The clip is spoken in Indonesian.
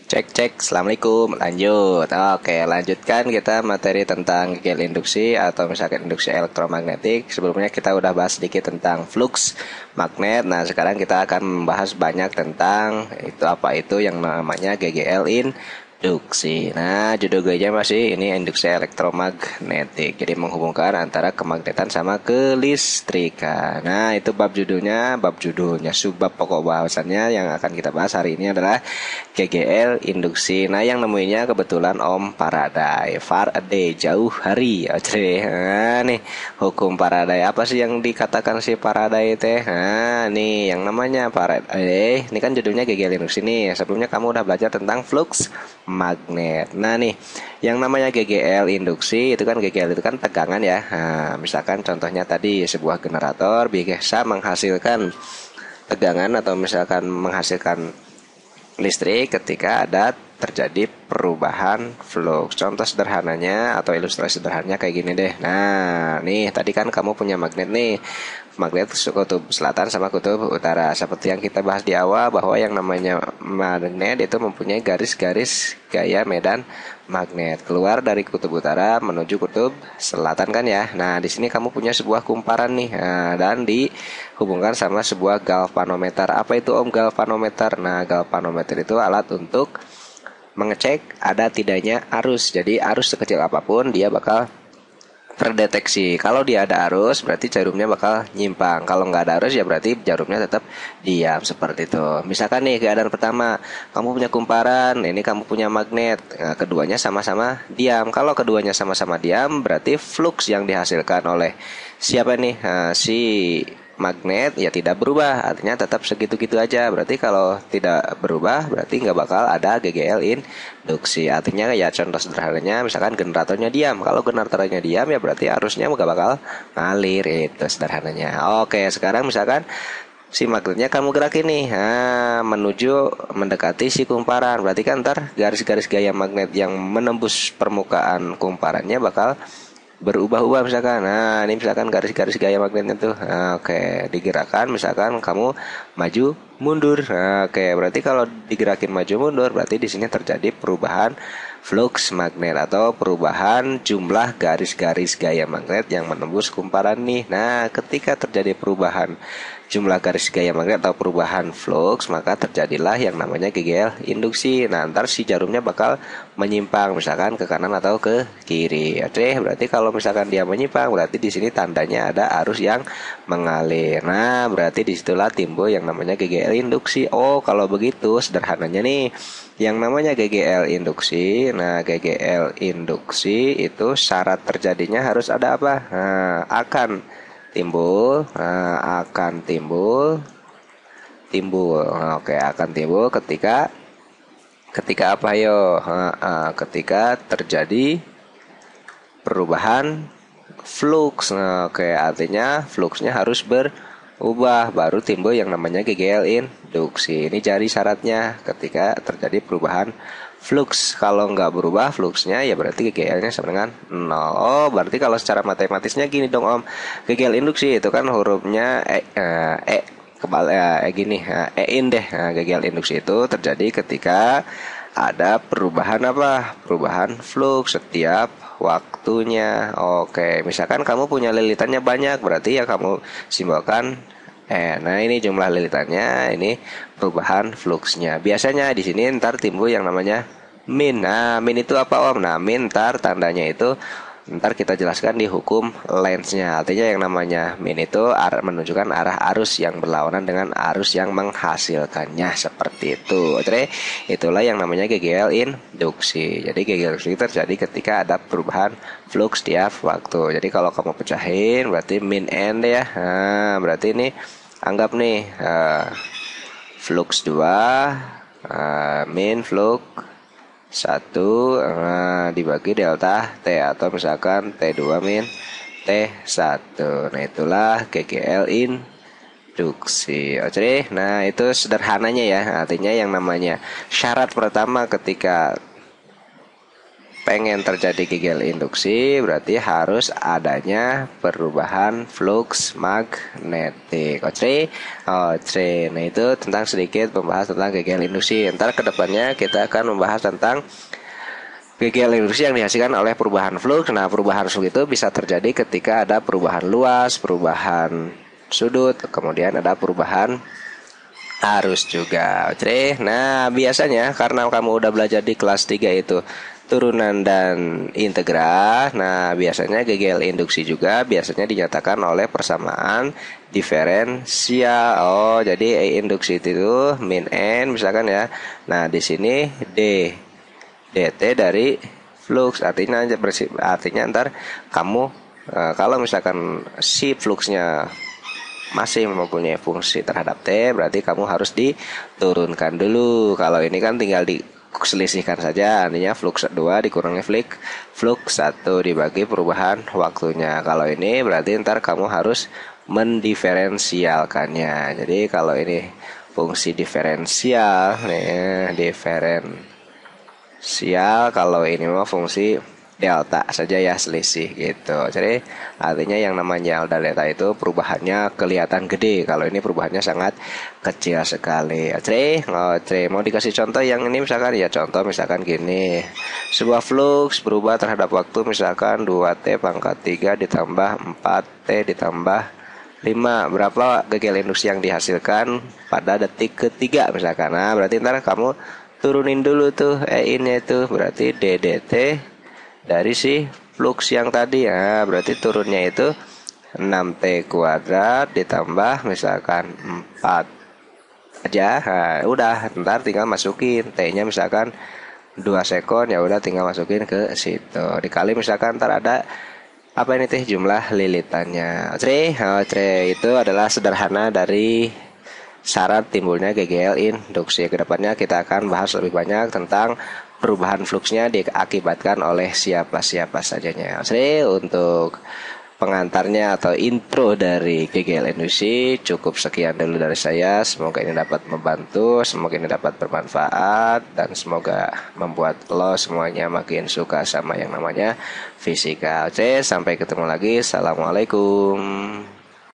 Cek cek, assalamualaikum. Lanjut. Oke, lanjutkan kita materi tentang gel induksi atau misalkan induksi elektromagnetik. Sebelumnya kita udah bahas sedikit tentang flux magnet. Nah, sekarang kita akan membahas banyak tentang itu apa itu yang namanya GGL induksi. Nah, judul gue masih ini induksi elektromagnetik. Jadi menghubungkan antara kemagnetan sama kelistrikan. Nah, itu bab judulnya, subbab pokok bahasannya yang akan kita bahas hari ini adalah GGL induksi. Nah, yang nemuinya kebetulan Om Faraday jauh hari. Oke. Nah, nih hukum Faraday apa sih yang dikatakan si Faraday teh? Nah, nih yang namanya Faraday. Ini kan judulnya GGL induksi nih. Sebelumnya kamu udah belajar tentang flux magnet. Nah, nih yang namanya GGL induksi itu kan GGL itu kan tegangan ya. Nah, misalkan contohnya tadi sebuah generator bisa menghasilkan tegangan atau misalkan menghasilkan listrik ketika ada terjadi perubahan flux. Contoh sederhananya atau ilustrasi sederhananya kayak gini deh. Nah, nih tadi kan kamu punya magnet nih. Magnet kutub selatan sama kutub utara. Seperti yang kita bahas di awal bahwa yang namanya magnet itu mempunyai garis-garis gaya medan magnet keluar dari kutub utara menuju kutub selatan kan ya. Nah, di sini kamu punya sebuah kumparan nih. Nah, dan dihubungkan sama sebuah galvanometer. Apa itu Om galvanometer? Nah, galvanometer itu alat untuk mengecek ada tidaknya arus. Jadi arus sekecil apapun dia bakal terdeteksi. Kalau dia ada arus berarti jarumnya bakal nyimpang. Kalau nggak ada arus ya berarti jarumnya tetap diam seperti itu. Misalkan nih keadaan pertama, kamu punya kumparan, ini kamu punya magnet. Nah, keduanya sama-sama diam. Kalau keduanya sama-sama diam berarti flux yang dihasilkan oleh siapa nih? Nah, si magnet ya tidak berubah, artinya tetap segitu-gitu aja. Berarti kalau tidak berubah berarti nggak bakal ada GGL induksi. Artinya ya contoh sederhananya misalkan generatornya diam. Kalau generatornya diam ya berarti arusnya nggak bakal ngalir, itu sederhananya. Oke, sekarang misalkan si magnetnya kamu gerakin nih, menuju mendekati si kumparan. Berarti kan ntar garis-garis gaya magnet yang menembus permukaan kumparannya bakal berubah-ubah misalkan. Nah, ini misalkan garis-garis gaya magnetnya tuh. Nah, oke, digerakkan misalkan kamu maju mundur. Nah, oke, berarti kalau digerakin maju mundur berarti di sini terjadi perubahan flux magnet atau perubahan jumlah garis-garis gaya magnet yang menembus kumparan nih. Nah, ketika terjadi perubahan jumlah garis gaya magnet atau perubahan flux, maka terjadilah yang namanya GGL induksi. Nah, ntar si jarumnya bakal menyimpang misalkan ke kanan atau ke kiri. Oke, berarti kalau misalkan dia menyimpang berarti di sini tandanya ada arus yang mengalir. Nah, berarti disitulah timbul yang namanya GGL induksi. Oh, kalau begitu sederhananya nih, yang namanya GGL induksi. Nah, GGL induksi itu syarat terjadinya harus ada apa? Nah, akan timbul. Oke, akan timbul ketika ketika apa yo? Ketika terjadi perubahan flux. Nah, oke, artinya fluxnya harus berubah baru timbul yang namanya GGL induksi. Ini jadi syaratnya ketika terjadi perubahan flux. Kalau nggak berubah fluxnya ya berarti GGL-nya sama dengan 0. Oh, berarti kalau secara matematisnya gini dong Om. GGL induksi itu kan hurufnya kebal gini, in deh. Nah, GGL induksi itu terjadi ketika ada perubahan apa? Perubahan flux setiap waktunya. Oke, misalkan kamu punya lilitannya banyak, berarti ya kamu simbolkan nah ini jumlah lilitannya, ini perubahan fluxnya. Biasanya di sini ntar timbul yang namanya min. Nah, min itu apa Om? Nah, min ntar tandanya itu ntar kita jelaskan di hukum Lenz-nya. Artinya yang namanya min itu menunjukkan arah arus yang berlawanan dengan arus yang menghasilkannya, seperti itu. Oke, itulah yang namanya GGL induksi. Jadi GGL induksi terjadi ketika ada perubahan flux tiap waktu. Jadi kalau kamu pecahin berarti min n ya. Nah, berarti ini anggap nih flux 2 min flux 1 dibagi delta T atau misalkan T2 min T1. Nah, itulah GGL induksi. Oke, nah itu sederhananya ya. Artinya yang namanya syarat pertama ketika P pengen terjadi kegel induksi berarti harus adanya perubahan flux magnetik. Oke. Nah itu tentang sedikit membahas tentang kegel induksi. Ntar kedepannya kita akan membahas tentang kegel induksi yang dihasilkan oleh perubahan flux. Nah, perubahan flux itu bisa terjadi ketika ada perubahan luas, perubahan sudut, kemudian ada perubahan arus juga. Oke. Nah, biasanya karena kamu udah belajar di kelas 3 itu turunan dan integra. Nah, biasanya kegel induksi juga biasanya dinyatakan oleh persamaan diferensial. Oh, jadi E induksi itu min N misalkan ya. Nah, di sini D dt dari flux, artinya ntar kamu kalau misalkan si fluxnya masih mempunyai fungsi terhadap T, berarti kamu harus diturunkan dulu. Kalau ini kan tinggal diselisihkan saja, artinya flux 2 dikurangi flux 1 dibagi perubahan waktunya. Kalau ini berarti ntar kamu harus mendiferensialkannya. Jadi kalau ini fungsi diferensial nih, kalau ini mah fungsi delta saja ya, selisih gitu. Jadi artinya yang namanya delta itu perubahannya kelihatan gede, kalau ini perubahannya sangat kecil sekali. Oke, mau dikasih contoh yang ini misalkan ya, contoh misalkan gini. Sebuah flux berubah terhadap waktu misalkan 2T pangkat 3 ditambah 4T ditambah 5. Berapa kegel induksi yang dihasilkan pada detik ketiga misalkan. Nah, berarti ntar kamu turunin dulu tuh E-nya itu, berarti DDT dari si flux yang tadi ya, berarti turunnya itu 6T kuadrat ditambah misalkan 4 aja. Nah, udah ntar tinggal masukin T-nya misalkan 2 sekon, ya udah tinggal masukin ke situ. Dikali misalkan ntar ada apa ini teh jumlah lilitannya. Oke, itu adalah sederhana dari syarat timbulnya kegel induksi. Kedepannya kita akan bahas lebih banyak tentang perubahan fluxnya diakibatkan oleh siapa-siapa sajanya. Oke, untuk pengantarnya atau intro dari kegel induksi cukup sekian dulu dari saya. Semoga ini dapat membantu, semoga ini dapat bermanfaat, dan semoga membuat lo semuanya makin suka sama yang namanya fisika. Oke, sampai ketemu lagi. Assalamualaikum.